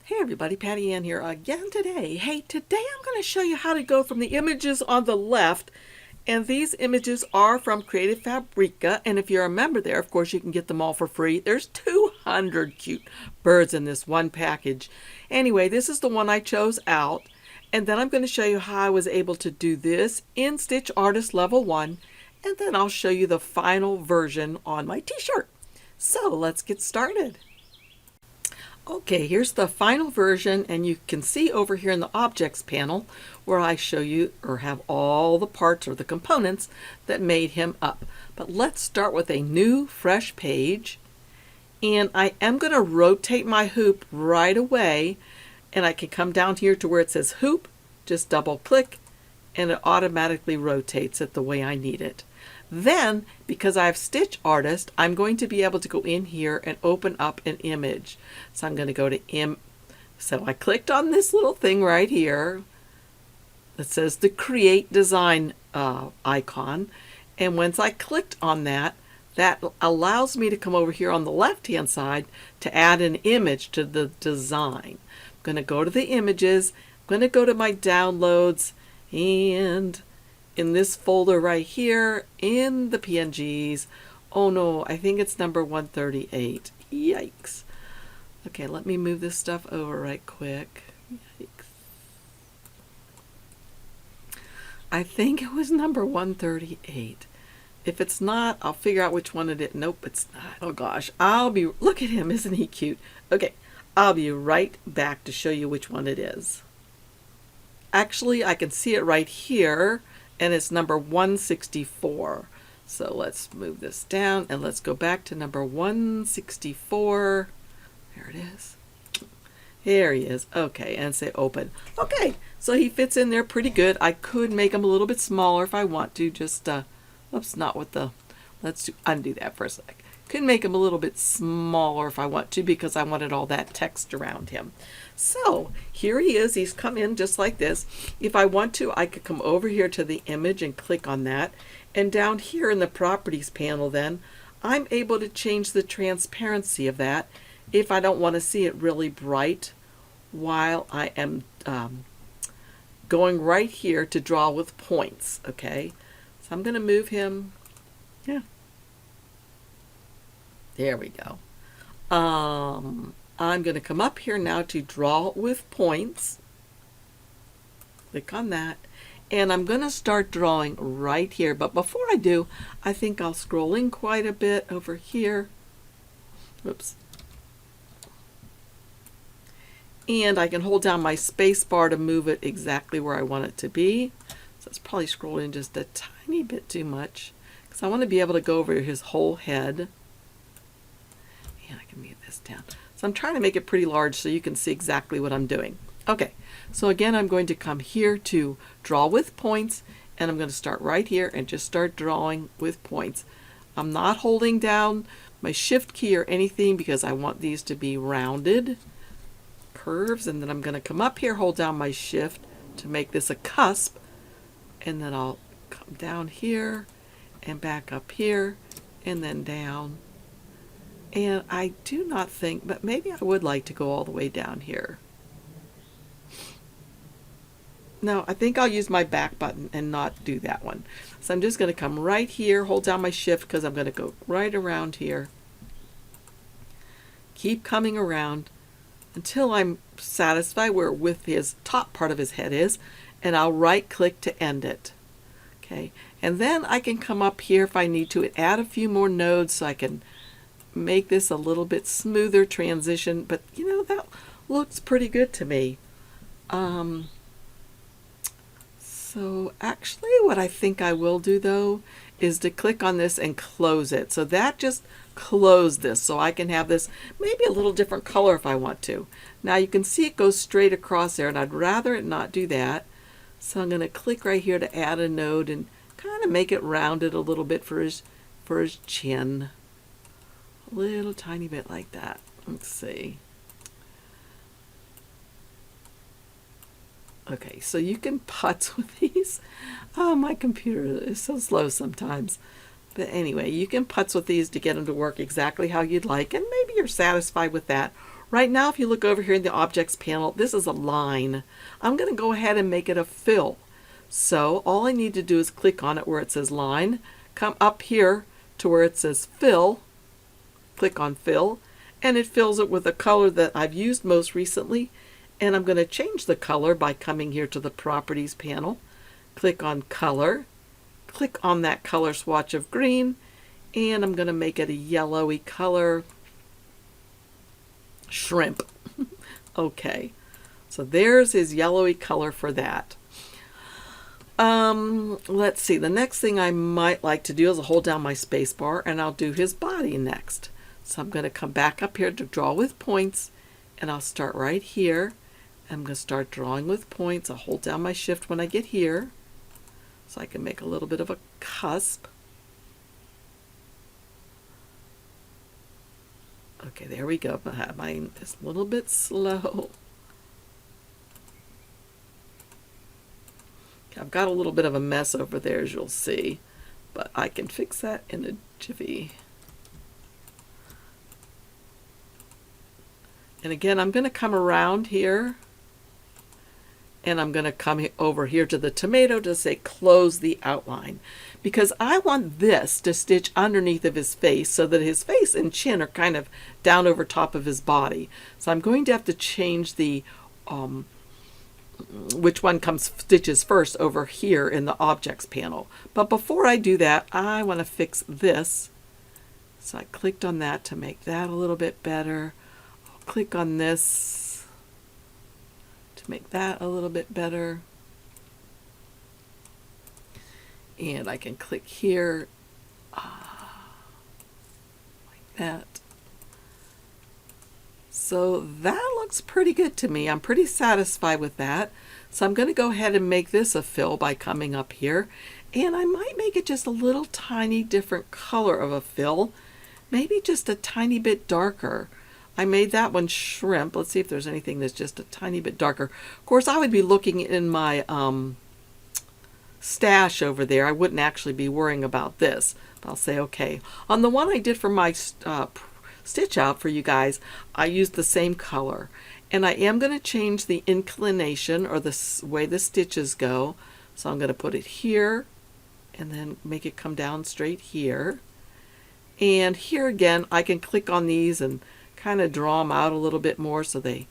Hey everybody, Patty Ann here again today. Hey, today I'm going to show you how to go from the images on the left, and these images are from Creative Fabrica, and if you're a member there, of course, you can get them all for free. There's 200 cute birds in this one package. Anyway, this is the one I chose out, and then I'm going to show you how I was able to do this in Stitch Artist Level 1, and then I'll show you the final version on my t-shirt. So let's get started. Okay, here's the final version, and you can see over here in the Objects panel where I show you or have all the parts or the components that made him up. But let's start with a new, fresh page, and I am going to rotate my hoop right away, and I can come down here to where it says Hoop, just double click, and it automatically rotates it the way I need it. Then, because I have Stitch Artist, I'm going to be able to go in here and open up an image. So I'm going to go to So I clicked on this little thing right here that says the Create Design icon. And once I clicked on that, that allows me to come over here on the left-hand side to add an image to the design. I'm going to go to the images. I'm going to go to my downloads, and in this folder right here, in the PNGs, oh no, I think it's number 138. Yikes. Okay, let me move this stuff over right quick. Yikes. I think it was number 138. If it's not, I'll figure out which one it is. Nope, it's not. Oh gosh, look at him, isn't he cute? Okay, I'll be right back to show you which one it is. Actually, I can see it right here, and it's number 164. So let's move this down and let's go back to number 164. There it is. There he is. Okay, and say open. Okay, so he fits in there pretty good. I could make him a little bit smaller if I want to. Just, oops, not with the, undo that for a sec. Could make him a little bit smaller if I want to, because I wanted all that text around him. So here he is. He's come in just like this. If I want to, I could come over here to the image and click on that. And down here in the Properties panel then, I'm able to change the transparency of that if I don't want to see it really bright while I am going right here to draw with points. Okay, so I'm going to move him. Yeah. There we go. I'm going to come up here now to draw with points. Click on that. And I'm going to start drawing right here. But before I do, I think I'll scroll in quite a bit over here. Oops. And I can hold down my space bar to move it exactly where I want it to be. So it's probably scrolled in just a tiny bit too much, because I want to be able to go over his whole head. And I can move this down. So I'm trying to make it pretty large so you can see exactly what I'm doing. Okay, so again, I'm going to come here to draw with points, and I'm going to start right here and just start drawing with points. I'm not holding down my shift key or anything because I want these to be rounded curves, and then I'm going to come up here, hold down my shift to make this a cusp, and then I'll come down here and back up here and then down. And I do not think, but maybe I would like to go all the way down here. No, I think I'll use my back button and not do that one. So I'm just going to come right here, hold down my shift, because I'm going to go right around here. Keep coming around until I'm satisfied where with his top part of his head is, and I'll right click to end it. Okay, and then I can come up here if I need to and add a few more nodes so I can make this a little bit smoother transition, but you know, that looks pretty good to me. So actually what I think I will do though is to click on this and close it. So that just closed this, so I can have this maybe a little different color if I want to. Now you can see it goes straight across there, and I'd rather it not do that. So I'm going to click right here to add a node and kind of make it rounded a little bit for his chin. A little tiny bit like that. Let's see. Okay, so you can putz with these. Oh, my computer is so slow sometimes. But anyway, you can putz with these to get them to work exactly how you'd like, and maybe you're satisfied with that Right now, if you look over here in the Objects panel, this is a line. I'm going to go ahead and make it a fill. So all I need to do is click on it where it says line, come up here to where it says fill, click on fill, and it fills it with a color that I've used most recently. And I'm going to change the color by coming here to the Properties panel, click on Color, click on that color swatch of green, and I'm going to make it a yellowy color, shrimp. Okay, so there's his yellowy color for that. Let's see, the next thing I might like to do is hold down my space bar and I'll do his body next. So I'm going to come back up here to draw with points, and I'll start right here. I'm going to start drawing with points. I'll hold down my shift when I get here so I can make a little bit of a cusp. Okay, there we go. Mine is a little bit slow. I've got a little bit of a mess over there, as you'll see, but I can fix that in a jiffy. And again, I'm going to come around here, and I'm going to come over here to the tomato to say close the outline, because I want this to stitch underneath of his face so that his face and chin are kind of down over top of his body. So I'm going to have to change the which one stitches first over here in the Objects panel. But before I do that, I want to fix this. So I clicked on that to make that a little bit better. I'll click on this to make that a little bit better. And I can click here like that. So that looks pretty good to me. I'm pretty satisfied with that. So I'm going to go ahead and make this a fill by coming up here. And I might make it just a little tiny different color of a fill. Maybe just a tiny bit darker. I made that one shrimp. Let's see if there's anything that's just a tiny bit darker. Of course, I would be looking in my stash over there. I wouldn't actually be worrying about this. But I'll say, okay. On the one I did for my stitch out for you guys, I used the same color. And I am going to change the inclination, or the way the stitches go. So I'm going to put it here and then make it come down straight here. And here again, I can click on these and kind of draw them out a little bit more so they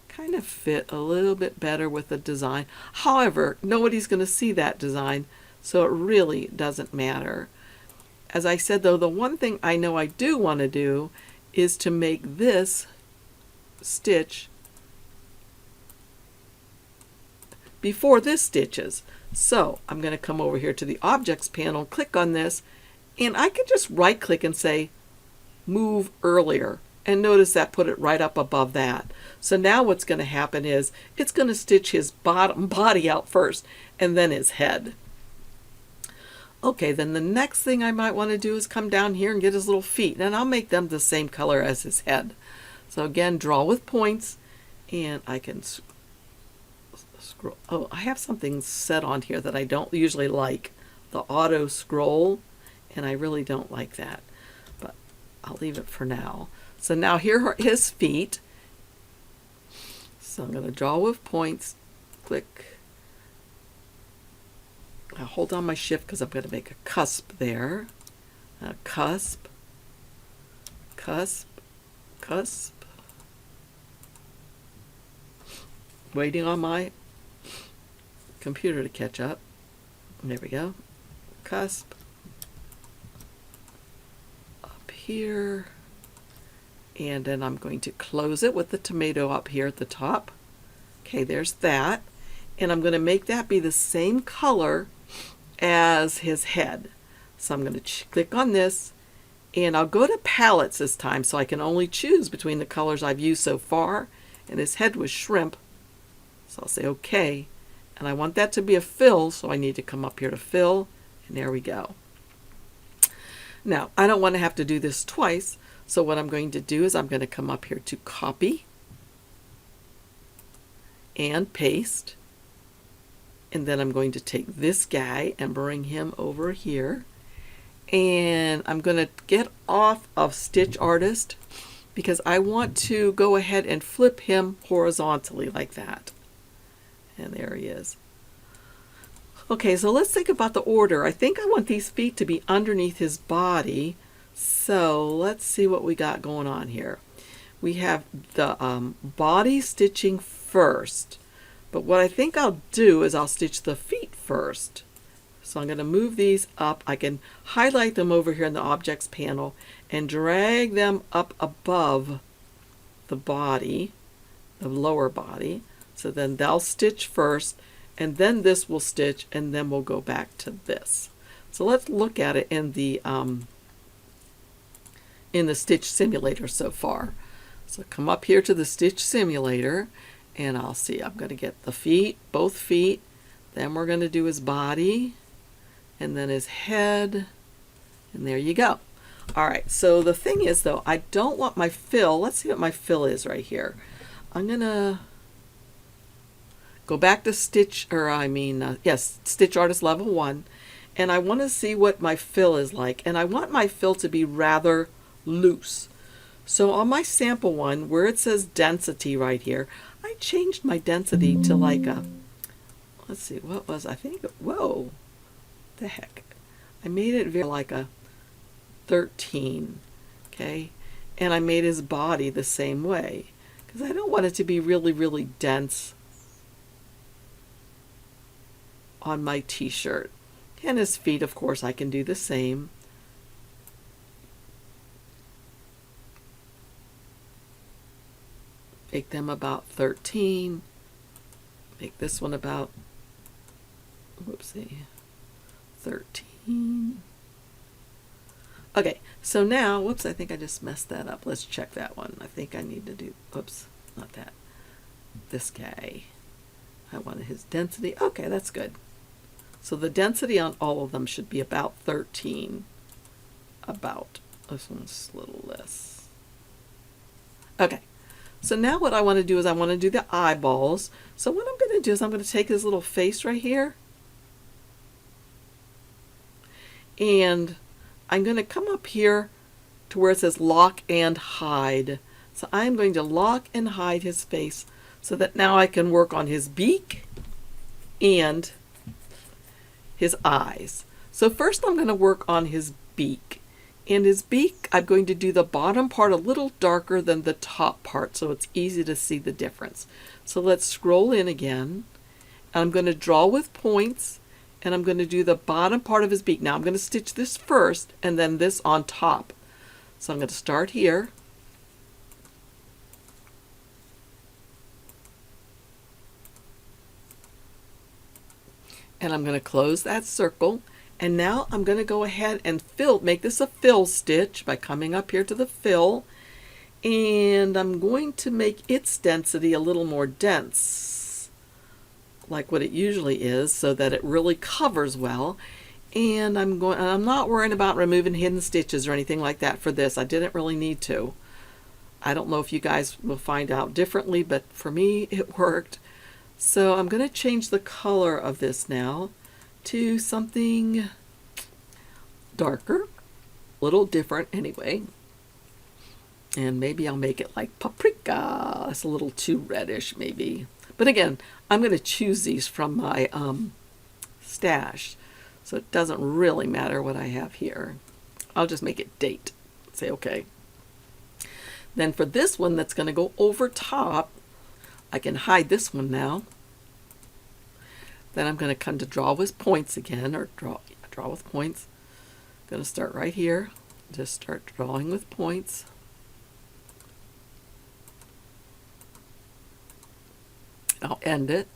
kind of fit a little bit better with the design. However, nobody's going to see that design, so it really doesn't matter. As I said though, the one thing I know I do want to do is to make this stitch before this stitches. So I'm going to come over here to the Objects panel, click on this, and I can just right click and say move earlier. And notice that put it right up above that. So now what's going to happen is it's going to stitch his body out first and then his head. Okay, then the next thing I might want to do is come down here and get his little feet, and I'll make them the same color as his head. So again, draw with points, and I can scroll. Oh, I have something set on here that I don't usually like, the auto scroll, and I really don't like that, but I'll leave it for now. So now here are his feet. So I'm going to draw with points, click. I'll hold down my shift because I'm going to make a cusp there. A cusp, cusp, cusp. Waiting on my computer to catch up. There we go. Cusp. Up here. And then I'm going to close it with the tomato up here at the top. Okay, there's that. And I'm going to make that be the same color as his head. So I'm going to click on this, and I'll go to palettes this time so I can only choose between the colors I've used so far. And his head was shrimp. So I'll say okay. And I want that to be a fill, so I need to come up here to fill, and there we go. Now, I don't want to have to do this twice. So what I'm going to do is I'm going to come up here to copy and paste. And then I'm going to take this guy and bring him over here. And I'm going to get off of Stitch Artist. because I want to go ahead and flip him horizontally like that. And there he is. Okay, so let's think about the order. I think I want these feet to be underneath his body. So let's see what we got going on here. We have the body stitching first. But what I think I'll do is I'll stitch the feet first. So I'm going to move these up. I can highlight them over here in the Objects panel and drag them up above the body, the lower body. So then they'll stitch first, and then this will stitch, and then we'll go back to this. So let's look at it in the Stitch Simulator so far. So come up here to the Stitch Simulator, and I'll see. I'm going to get the feet, both feet. Then we're going to do his body, and then his head, and there you go. All right, so the thing is, though, I don't want my fill. Let's see what my fill is right here. I'm going to go back to Stitch Artist Level 1, and I want to see what my fill is like. And I want my fill to be rather loose. So on my sample one, where it says density right here, I changed my density to like a, let's see, what was, I think, whoa, the heck. I made it very like a 13, okay? And I made his body the same way, because I don't want it to be really, really dense on my t-shirt. And his feet, of course, I can do the same. Make them about 13. Make this one about, whoopsie, 13. Okay, so now, whoops, I think I just messed that up. Let's check that one. I think I need to do, whoops, not that. This guy. I wanted his density. Okay, that's good. So the density on all of them should be about 13. About. This one's a little less. Okay. So now what I want to do is I want to do the eyeballs. So what I'm going to do is I'm going to take his little face right here. And I'm going to come up here to where it says lock and hide. So I'm going to lock and hide his face so that now I can work on his beak and his eyes. So first I'm going to work on his beak. And his beak, I'm going to do the bottom part a little darker than the top part so it's easy to see the difference. So let's scroll in again. I'm going to draw with points, and I'm going to do the bottom part of his beak. Now I'm going to stitch this first and then this on top. So I'm going to start here. And I'm going to close that circle. And now I'm going to go ahead and make this a fill stitch by coming up here to the fill. And I'm going to make its density a little more dense, like what it usually is, so that it really covers well. And I'm not worrying about removing hidden stitches or anything like that for this. I didn't really need to. I don't know if you guys will find out differently, but for me it worked. So I'm going to change the color of this now to something darker, a little different anyway. And maybe I'll make it like paprika. It's a little too reddish maybe. But again, I'm going to choose these from my stash. So it doesn't really matter what I have here. I'll just make it date. Say okay. Then for this one that's going to go over top, I can hide this one now. Then I'm going to come to draw with points again, or draw with points. I'm going to start right here. Just start drawing with points. I'll end it.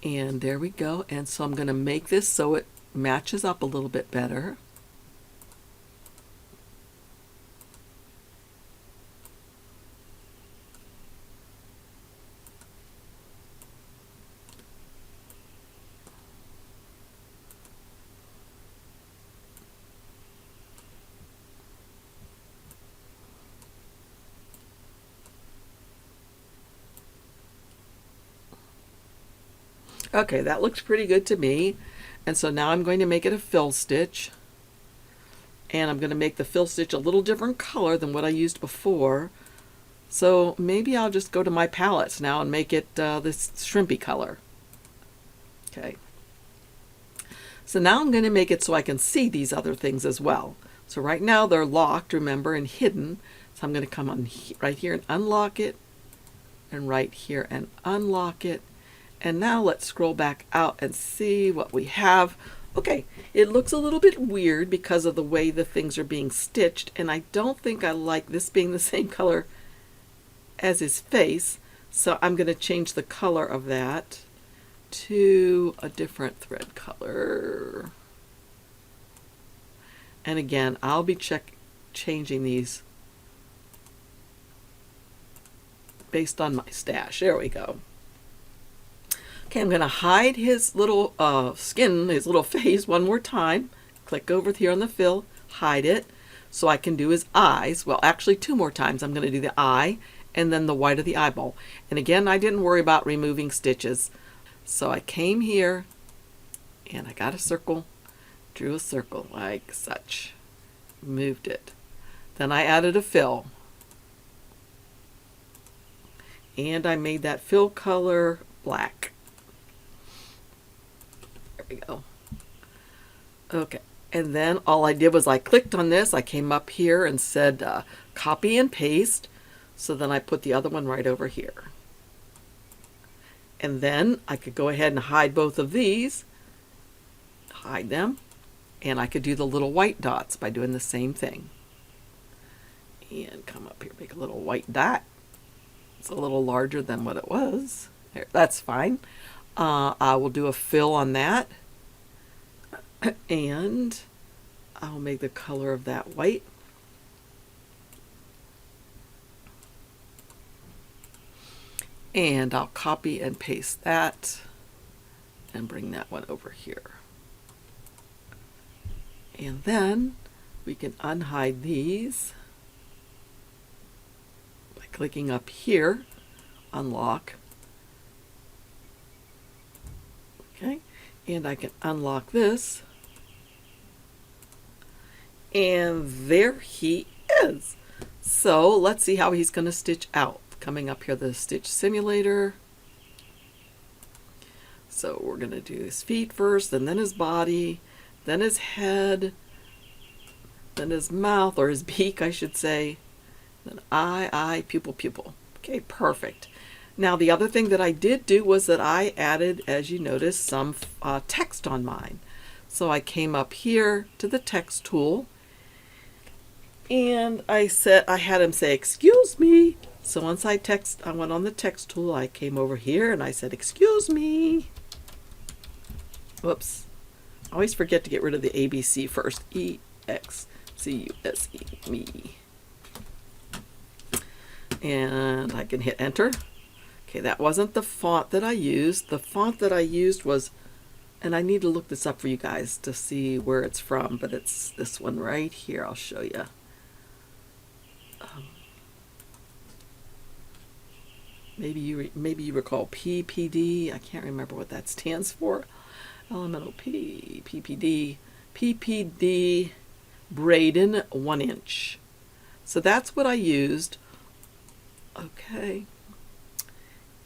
And there we go. And so I'm going to make this so it matches up a little bit better. Okay, that looks pretty good to me. And so now I'm going to make it a fill stitch. And I'm going to make the fill stitch a little different color than what I used before. So maybe I'll just go to my palettes now and make it this shrimpy color. Okay. So now I'm going to make it so I can see these other things as well. So right now they're locked, remember, and hidden. So I'm going to come on right here and unlock it, and right here and unlock it. And now let's scroll back out and see what we have. Okay, it looks a little bit weird because of the way the things are being stitched, and I don't think I like this being the same color as his face. So I'm going to change the color of that to a different thread color. And again, I'll be changing these based on my stash. There we go. Okay, I'm going to hide his little skin, his little face one more time. Click over here on the fill, hide it, so I can do his eyes. Well, actually 2 more times. I'm going to do the eye and then the white of the eyeball. And again, I didn't worry about removing stitches. So I came here and I got a circle, drew a circle like such, moved it. Then I added a fill. And I made that fill color black. There we go. Okay, and then all I did was I clicked on this. I came up here and said copy and paste. So then I put the other one right over here. And then I could go ahead and hide both of these. Hide them. And I could do the little white dots by doing the same thing. And come up here, make a little white dot. It's a little larger than what it was. There, that's fine. I will do a fill on that. And I'll make the color of that white. And I'll copy and paste that and bring that one over here. And then we can unhide these by clicking up here, unlock. Okay, and I can unlock this. And there he is. So let's see how he's going to stitch out. Coming up here, the stitch simulator. So we're going to do his feet first, and then his body, then his head, then his mouth, or his beak, I should say, then eye, pupil, pupil. Okay, perfect. Now the other thing that I did do was that I added, as you notice, some text on mine. So I came up here to the text tool, and I had him say, "Excuse me." So once I went on the text tool, I came over here and I said, "Excuse me." Whoops. I always forget to get rid of the ABC first. E-X-C-U-S-E, me. And I can hit enter. Okay, that wasn't the font that I used. The font that I used was, and I need to look this up for you guys to see where it's from, but it's this one right here. I'll show you. Maybe you recall PPD. I can't remember what that stands for. Elemental P, PPD Braden 1 inch. So that's what I used. Okay.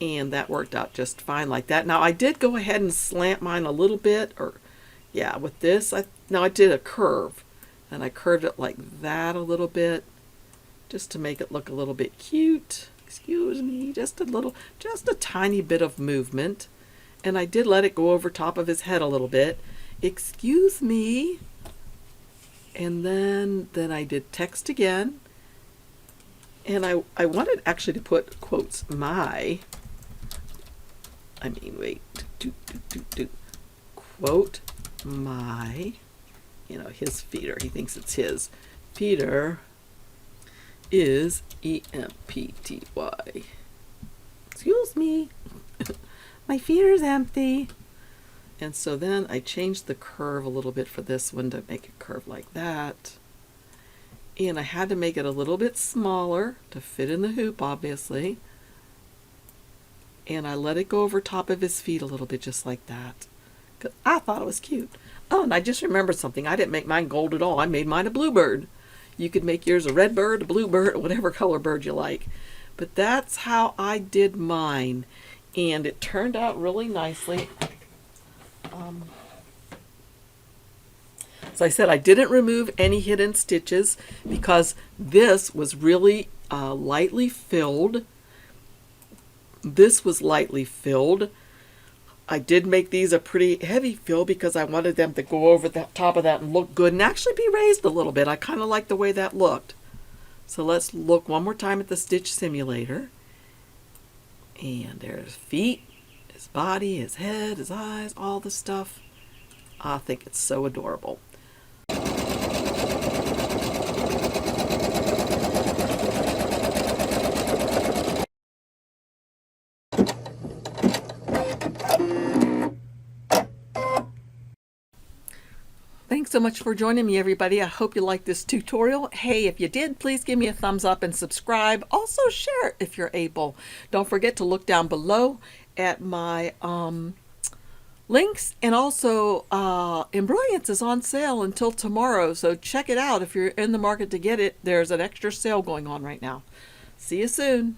And that worked out just fine like that. Now I did go ahead and slant mine a little bit, or yeah, with this. I did a curve, and I curved it like that a little bit, just to make it look a little bit cute. Excuse me, just a tiny bit of movement. And I did let it go over top of his head a little bit. Excuse me. And then I did text again. And I wanted actually to put quotes quote my, his feeder. He thinks it's his. Feeder is EMPTY. Excuse me. My feeder's empty. And so then I changed the curve a little bit for this one to make it curve like that. And I had to make it a little bit smaller to fit in the hoop, obviously. And I let it go over top of his feet a little bit, just like that. I thought it was cute. Oh, and I just remembered something. I didn't make mine gold at all. I made mine a bluebird. You could make yours a red bird, a blue bird, whatever color bird you like. But that's how I did mine. And it turned out really nicely. So I said I didn't remove any hidden stitches because this was really lightly filled. This was lightly filled. I did make these a pretty heavy fill because I wanted them to go over the top of that and look good and actually be raised a little bit. I kind of like the way that looked. So let's look one more time at the stitch simulator. And there's his feet, his body, his head, his eyes, all the stuff. I think it's so adorable. Thanks so much for joining me, everybody. I hope you liked this tutorial. Hey, if you did, please give me a thumbs up and subscribe. Also share it if you're able. Don't forget to look down below at my links, and also Embrilliance is on sale until tomorrow, so check it out if you're in the market to get it. There's an extra sale going on right now. See you soon.